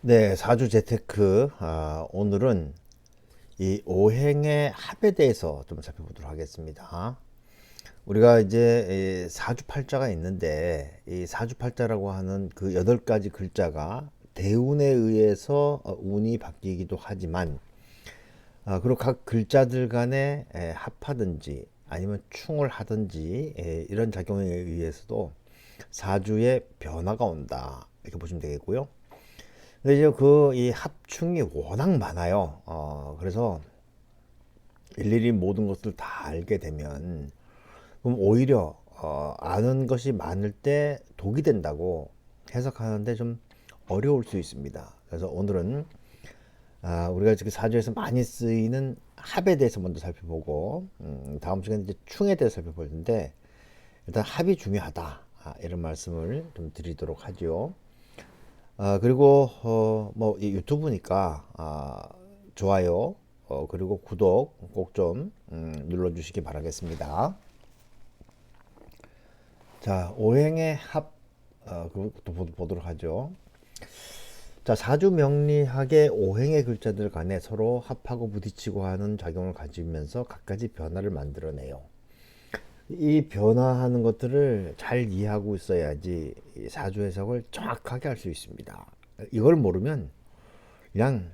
네, 사주 재테크. 오늘은 이 오행의 합에 대해서 좀 살펴보도록 하겠습니다. 우리가 이제 이 사주팔자가 있는데, 이 사주팔자라고 하는 그 8가지 글자가 대운에 의해서 운이 바뀌기도 하지만, 그리고 각 글자들 간에 합하든지 아니면 충을 하든지 이런 작용에 의해서도 사주에 변화가 온다. 이렇게 보시면 되겠고요. 근데 이제 그 이 합충이 워낙 많아요. 그래서 일일이 모든 것을 다 알게 되면 그럼 오히려 아는 것이 많을 때 독이 된다고 해석하는데 좀 어려울 수 있습니다. 그래서 오늘은 우리가 지금 사주에서 많이 쓰이는 합에 대해서 먼저 살펴보고 다음 시간에 이제 충에 대해서 살펴볼 텐데 일단 합이 중요하다. 이런 말씀을 좀 드리도록 하죠. 그리고 뭐 유튜브니까 좋아요 그리고 구독 꼭 좀 눌러주시기 바라겠습니다. 자, 오행의 합 그것도 보도록 하죠. 자, 사주 명리학의 오행의 글자들 간에 서로 합하고 부딪히고 하는 작용을 가지면서 각가지 변화를 만들어내요. 이 변화하는 것들을 잘 이해하고 있어야지 이 사주 해석을 정확하게 할 수 있습니다. 이걸 모르면 그냥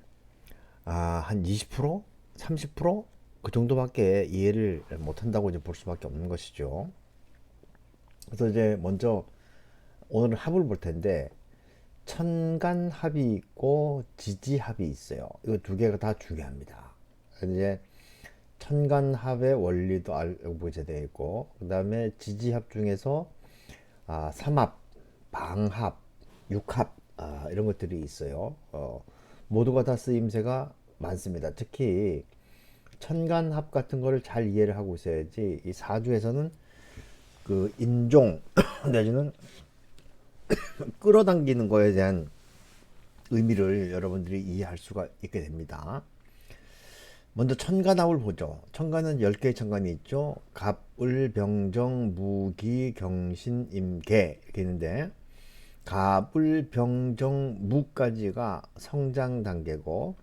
한 20%, 30%그 정도밖에 이해를 못한다고 이제 볼 수밖에 없는 것이죠. 그래서 이제 먼저 오늘은 합을 볼 텐데 천간합이 있고 지지합이 있어요. 이거 두 개가 다 중요합니다. 이제 천간합의 원리도 알고 보게 되어 있고 그 다음에 지지합 중에서 삼합, 방합, 육합 이런 것들이 있어요. 모두가 다 쓰임새가 많습니다. 특히 천간합 같은 거를 잘 이해를 하고 있어야지 이 사주에서는 그 인종 내지는 끌어당기는 거에 대한 의미를 여러분들이 이해할 수가 있게 됩니다. 먼저 천간합을 보죠. 천간은 10개의 천간이 있죠. 갑, 을, 병정, 무기, 경신, 임계 이렇게 있는데 갑, 을, 병정, 무까지가 성장 단계고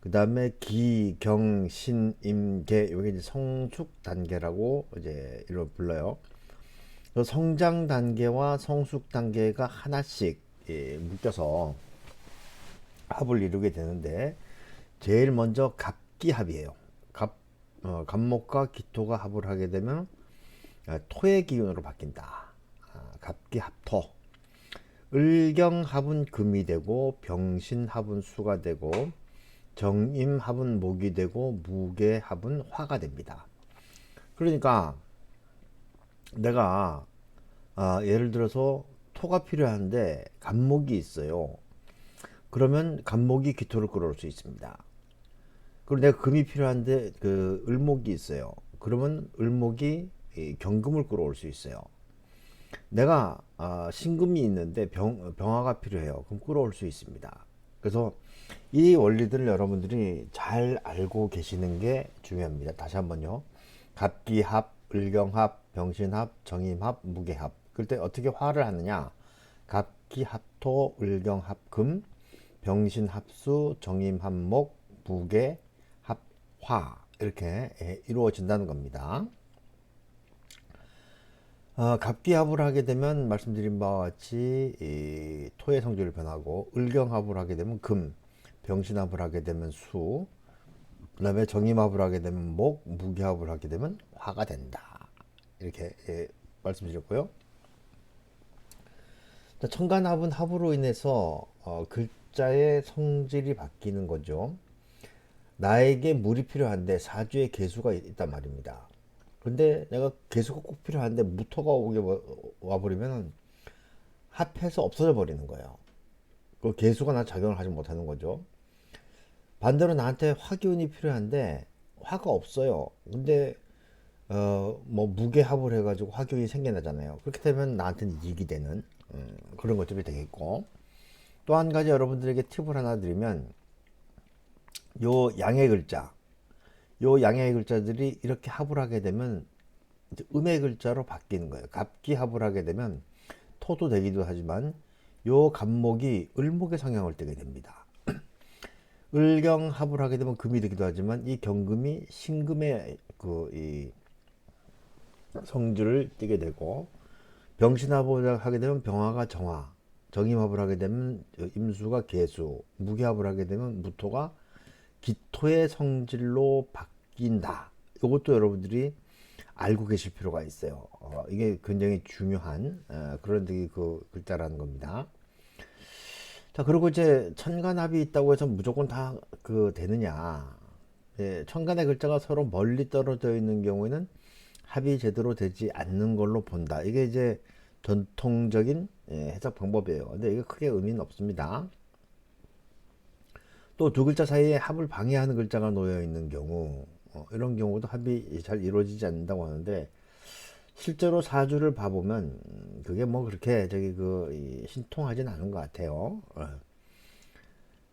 그 다음에 기, 경, 신, 임, 계 이게 이제 성숙 단계라고 이제 이걸 불러요. 성장 단계와 성숙 단계가 하나씩 묶여서 합을 이루게 되는데 제일 먼저 갑기합이에요. 갑목과 기토가 합을 하게 되면 토의 기운으로 바뀐다. 갑기합토. 을경합은 금이 되고 병신합은 수가 되고 정임합은 목이 되고 무게합은 화가 됩니다. 그러니까 내가 예를 들어서 토가 필요한데 간목이 있어요. 그러면 간목이 기토를 끌어올 수 있습니다. 그리고 내가 금이 필요한데 그 을목이 있어요. 그러면 을목이 경금을 끌어올 수 있어요. 내가 신금이 있는데 병화가 필요해요. 그럼 끌어올 수 있습니다. 그래서 이 원리들을 여러분들이 잘 알고 계시는 게 중요합니다. 다시 한번요. 갑기합, 을경합, 병신합, 정임합, 무게합. 그때 어떻게 화를 하느냐? 갑기합토, 을경합금, 병신합수, 정임합목, 무게합화 이렇게 이루어진다는 겁니다. 갑기합을 하게 되면 말씀드린 바와 같이 이 토의 성질을 변하고 을경합을 하게 되면 금, 병신합을 하게 되면 수, 그 다음에 정임합을 하게 되면 목, 무기합을 하게 되면 화가 된다. 이렇게 말씀드렸고요. 천간합은 합으로 인해서 글자의 성질이 바뀌는 거죠. 나에게 물이 필요한데 사주에 개수가 있단 말입니다. 근데 내가 개수가 꼭 필요한데 무토가 와버리면 합해서 없어져 버리는 거예요. 그 개수가 나 작용을 하지 못하는 거죠. 반대로 나한테 화기운이 필요한데 화가 없어요. 근데 뭐 무게합을 해가지고 화기운이 생겨나잖아요. 그렇게 되면 나한테는 이익이 되는 그런 것들이 되겠고 또 한 가지 여러분들에게 팁을 하나 드리면 요 양의 글자 요 양의 글자들이 이렇게 합을 하게 되면 이제 음의 글자로 바뀌는 거예요. 갑기합을 하게 되면 토도 되기도 하지만 요 갑목이 을목의 성향을 띠게 됩니다. 을경합을 하게 되면 금이 되기도 하지만 이 경금이 신금의 이 성질을 띠게 되고, 병신합을 하게 되면 병화가 정화, 정임합을 하게 되면 임수가 계수, 무기합을 하게 되면 무토가 기토의 성질로 바뀐다. 이것도 여러분들이 알고 계실 필요가 있어요. 이게 굉장히 중요한 그런 그 글자라는 겁니다. 자, 그리고 이제 천간합이 있다고 해서 무조건 다 되느냐? 예, 천간의 글자가 서로 멀리 떨어져 있는 경우에는 합이 제대로 되지 않는 걸로 본다. 이게 이제 전통적인 해석 방법이에요. 근데 이게 크게 의미는 없습니다. 또 두 글자 사이에 합을 방해하는 글자가 놓여 있는 경우, 이런 경우도 합이 잘 이루어지지 않는다고 하는데, 실제로 사주를 봐보면 그게 뭐 그렇게 신통하진 않은 것 같아요.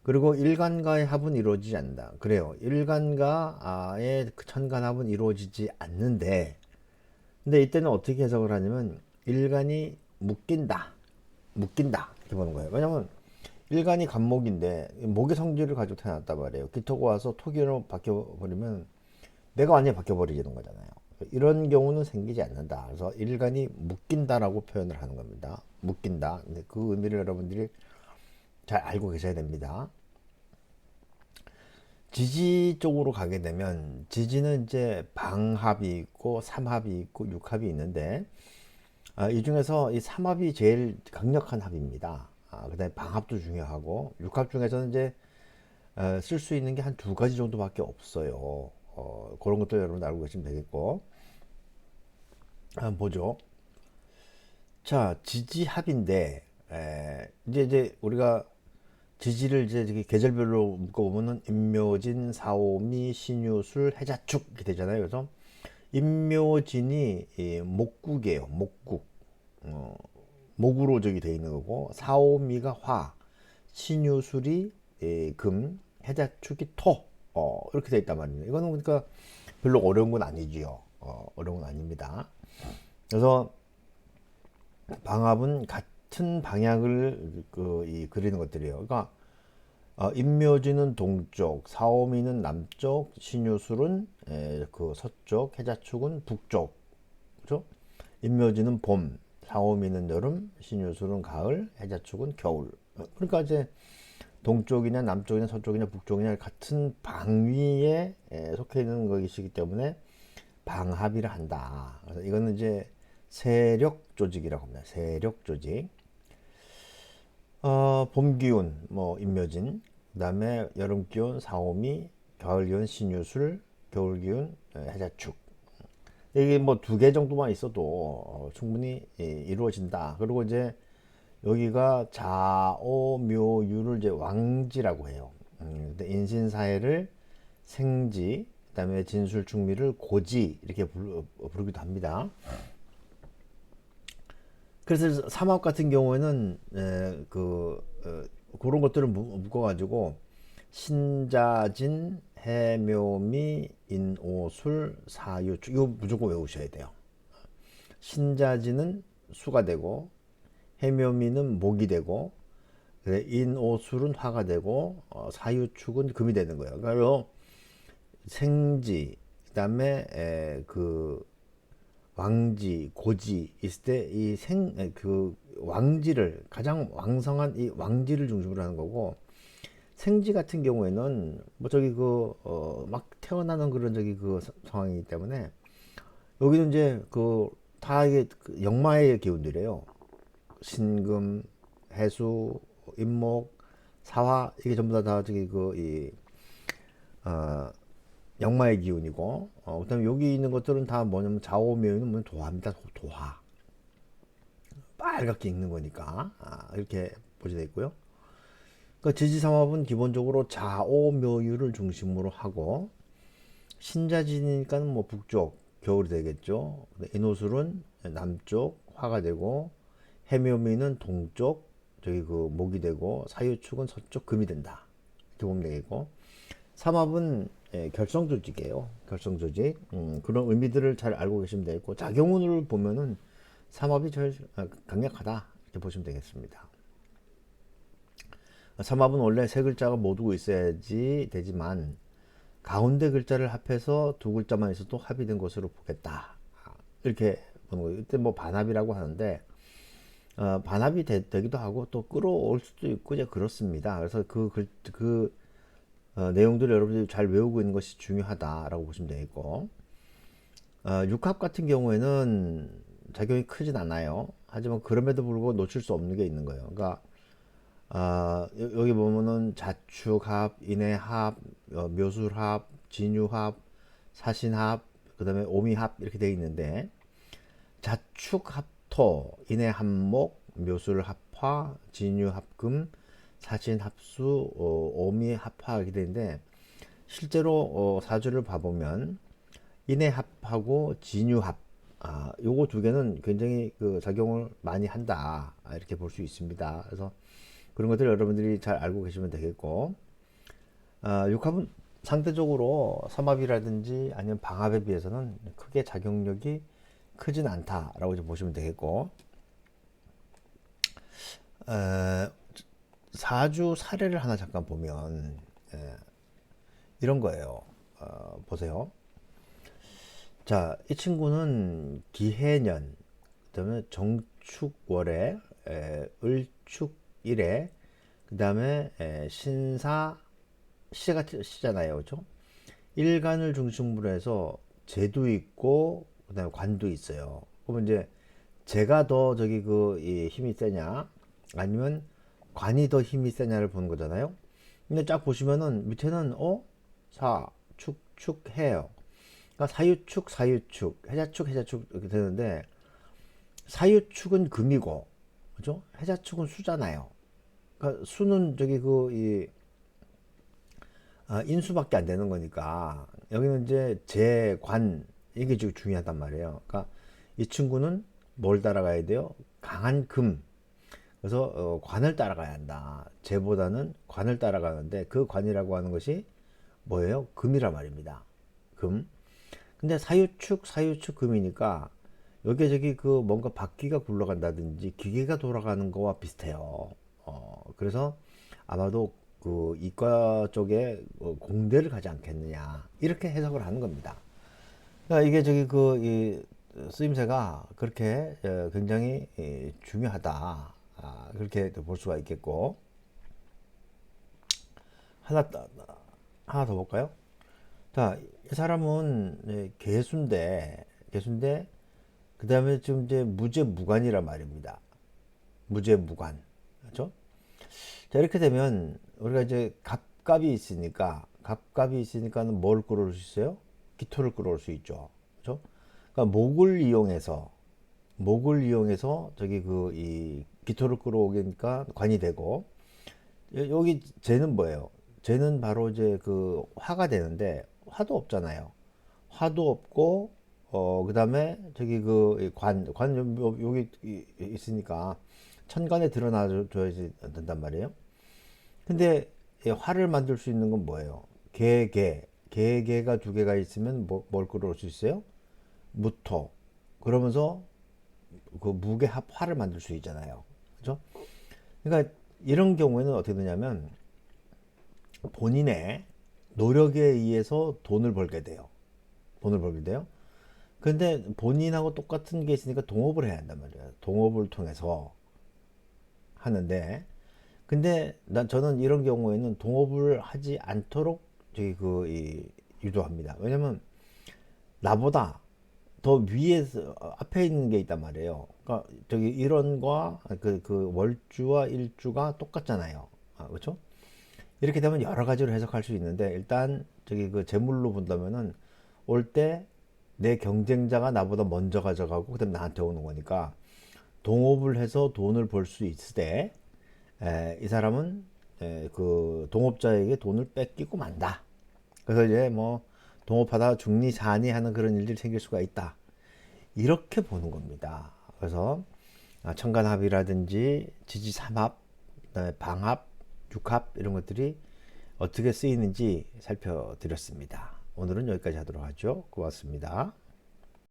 그리고 일간과의 합은 이루어지지 않는다. 그래요. 일간과의 그 천간합은 이루어지지 않는데, 근데 이때는 어떻게 해석을 하냐면 일간이 묶인다 이렇게 보는 거예요. 왜냐면 일간이 간목인데 목의 성질을 가지고 태어났단 말이에요. 기토가 와서 토기로 바뀌어버리면 내가 완전히 바뀌어버리는 거잖아요. 이런 경우는 생기지 않는다. 그래서 일간이 묶인다라고 표현을 하는 겁니다. 묶인다. 근데 그 의미를 여러분들이 잘 알고 계셔야 됩니다. 지지 쪽으로 가게 되면 지지는 이제 방합이 있고 삼합이 있고 육합이 있는데, 이 중에서 이 삼합이 제일 강력한 합입니다. 그다음에 방합도 중요하고 육합 중에서는 이제 쓸 수 있는 게 한 두 가지 정도밖에 없어요. 그런 것도 여러분 알고 계시면 되겠고, 한번 보죠. 자, 지지합인데 이제 우리가 지지를 이제 계절별로 묶어보면은 임묘진, 사오미, 신유술, 해자축 이렇게 되잖아요. 그래서 임묘진이 목국이에요. 목국. 목으로 돼 있는 거고, 사오미가 화, 신유술이 금, 해자축이 토. 이렇게 돼 있단 말입니다. 이거는 그러니까 별로 어려운 건 아니지요. 어려운 건 아닙니다. 그래서 방합은 같은 방향을 그리는 것들이에요. 그러니까 임묘지는 동쪽, 사오미는 남쪽, 신유술은 그 서쪽, 해자축은 북쪽. 그죠? 임묘지는 봄, 사오미는 여름, 신유술은 가을, 해자축은 겨울. 그러니까 이제 동쪽이냐 남쪽이냐 서쪽이냐 북쪽이냐 같은 방위에 속해 있는 것이기 때문에 방합이라 한다. 그래서 이거는 이제 세력 조직이라고 합니다. 세력 조직. 봄 기운 뭐 임묘진, 그다음에 여름 기운 사오미, 가을 기운 신유술, 겨울 기운 해자축. 이게 뭐 두 개 정도만 있어도 충분히 이루어진다. 그리고 이제 여기가 자오묘유를 이제 왕지라고 해요. 근데 인신사회를 생지, 그다음에 진술충미를 고지 이렇게 부르기도 합니다. 그래서 삼합 같은 경우에는 그런 것들을 묶어가지고 신자진, 해묘미, 인오술, 사유축 이거 무조건 외우셔야 돼요. 신자진은 수가 되고, 해묘미는 목이 되고, 인오술은 화가 되고, 사유축은 금이 되는 거예요. 그러니까 생지, 그다음에 왕지, 고지 있을 때 이 왕지를 가장 왕성한 이 왕지를 중심으로 하는 거고, 생지 같은 경우에는 뭐 막 태어나는 그런 상황이기 때문에 여기는 이제 다 이게 역마의 기운들이에요. 신금, 해수, 임목, 사화 이게 전부 다 역마의 기운이고, 그다음에 여기 있는 것들은 다 뭐냐면 좌오묘유는 뭐 도화입니다. 도화. 빨갛게 익는 거니까 이렇게 보시돼 있고요. 그 지지삼합은 기본적으로 좌오묘유를 중심으로 하고, 신자진이니까 뭐 북쪽 겨울이 되겠죠. 인호술은 남쪽 화가 되고, 해묘미는 동쪽 목이 되고, 사유축은 서쪽 금이 된다. 이렇게 보면 되겠고, 삼합은 결성 조직이에요. 결성 조직. 그런 의미들을 잘 알고 계시면 되겠고, 작용운을 보면은 삼합이 제일 강력하다 이렇게 보시면 되겠습니다. 삼합은 원래 세 글자가 모두 있어야지 되지만 가운데 글자를 합해서 두 글자만 있어도 합이 된 것으로 보겠다. 이렇게 보는 거예요. 이때 뭐 반합이라고 하는데 반합이 되기도 하고 또 끌어올 수도 있고 이제 그렇습니다. 그래서 내용들을 여러분들이 잘 외우고 있는 것이 중요하다라고 보시면 되겠고, 육합 같은 경우에는 작용이 크진 않아요. 하지만 그럼에도 불구하고 놓칠 수 없는 게 있는 거예요. 그러니까 여기 보면은 자축합, 인해합, 묘술합, 진유합, 사신합, 그 다음에 오미합 이렇게 되어 있는데, 자축합토, 인해합목, 묘술합화, 진유합금, 사신합수, 오미합화 이렇게 되는데, 실제로 사주를 봐보면 인해합하고 진유합, 요거 두 개는 굉장히 그 작용을 많이 한다, 이렇게 볼 수 있습니다. 그래서 그런 것들 여러분들이 잘 알고 계시면 되겠고, 육합은 상대적으로 삼합이라든지 아니면 방합에 비해서는 크게 작용력이 크진 않다라고 좀 보시면 되겠고, 사주 사례를 하나 잠깐 보면 이런 거예요. 보세요. 자, 이 친구는 기해년, 그 다음에 정축월에 을축일에, 그 다음에 신사 시잖아요, 그렇죠? 일간을 중심으로 해서 재도 있고 그 다음에 관도 있어요. 그러면 이제 재가 더 이 힘이 세냐 아니면 관이 더 힘이 세냐를 보는 거잖아요. 근데 쫙 보시면은 밑에는 축 해요. 그러니까 사유축, 해자축 이렇게 되는데, 사유축은 금이고, 그죠? 해자축은 수잖아요. 그러니까 수는 인수밖에 안 되는 거니까, 여기는 이제 재관, 이게 지금 중요하단 말이에요. 그러니까 이 친구는 뭘 따라가야 돼요? 강한 금. 그래서 관을 따라가야 한다. 재보다는 관을 따라가는데, 그 관이라고 하는 것이 뭐예요? 금이란 말입니다. 금. 근데 사유축 금이니까 여기에 뭔가 바퀴가 굴러간다든지 기계가 돌아가는 거와 비슷해요. 그래서 아마도 그 이과 쪽에 공대를 가지 않겠느냐 이렇게 해석을 하는 겁니다. 그러니까 이게 이 쓰임새가 그렇게 굉장히 중요하다, 그렇게 볼 수가 있겠고, 하나 하나 더 볼까요? 자, 이 사람은 개수인데, 그 다음에 좀 이제 무죄무관이란 말입니다. 무죄무관. 그렇죠? 자, 이렇게 되면 우리가 이제 갑갑이 있으니까는 뭘 끌어올 수 있어요? 기토를 끌어올 수 있죠. 그렇죠? 그러니까 목을 이용해서 이 기토를 끌어오니까 관이 되고, 여기 쟤는 뭐예요? 쟤는 바로 이제 그 화가 되는데, 화도 없잖아요. 화도 없고, 그 다음에 여기 있으니까 천간에 드러나줘야지 된단 말이에요. 근데 화를 만들 수 있는 건 뭐예요? 개가 두 개가 있으면 뭘 끌어올 수 있어요? 무토. 그러면서 그 무게합 화를 만들 수 있잖아요. 그죠? 그러니까 이런 경우에는 어떻게 되냐면 본인의 노력에 의해서 돈을 벌게 돼요. 근데 본인하고 똑같은 게 있으니까 동업을 해야 한단 말이에요. 동업을 통해서 하는데, 근데 저는 이런 경우에는 동업을 하지 않도록 유도합니다. 왜냐면 나보다 더 위에서 앞에 있는 게 있단 말이에요. 그러니까 일원과 그 월주와 일주가 똑같잖아요. 그렇죠? 이렇게 되면 여러 가지로 해석할 수 있는데, 일단 그 재물로 본다면은 올 때 내 경쟁자가 나보다 먼저 가져가고 그다음 나한테 오는 거니까 동업을 해서 돈을 벌 수 있을 때 이 사람은 그 동업자에게 돈을 뺏기고 만다. 그래서 이제 뭐 동업하다 중리사니 하는 그런 일들이 생길 수가 있다. 이렇게 보는 겁니다. 그래서 천간합이라든지 지지삼합, 그다음에 방합, 육합 이런 것들이 어떻게 쓰이는지 살펴드렸습니다. 오늘은 여기까지 하도록 하죠. 고맙습니다.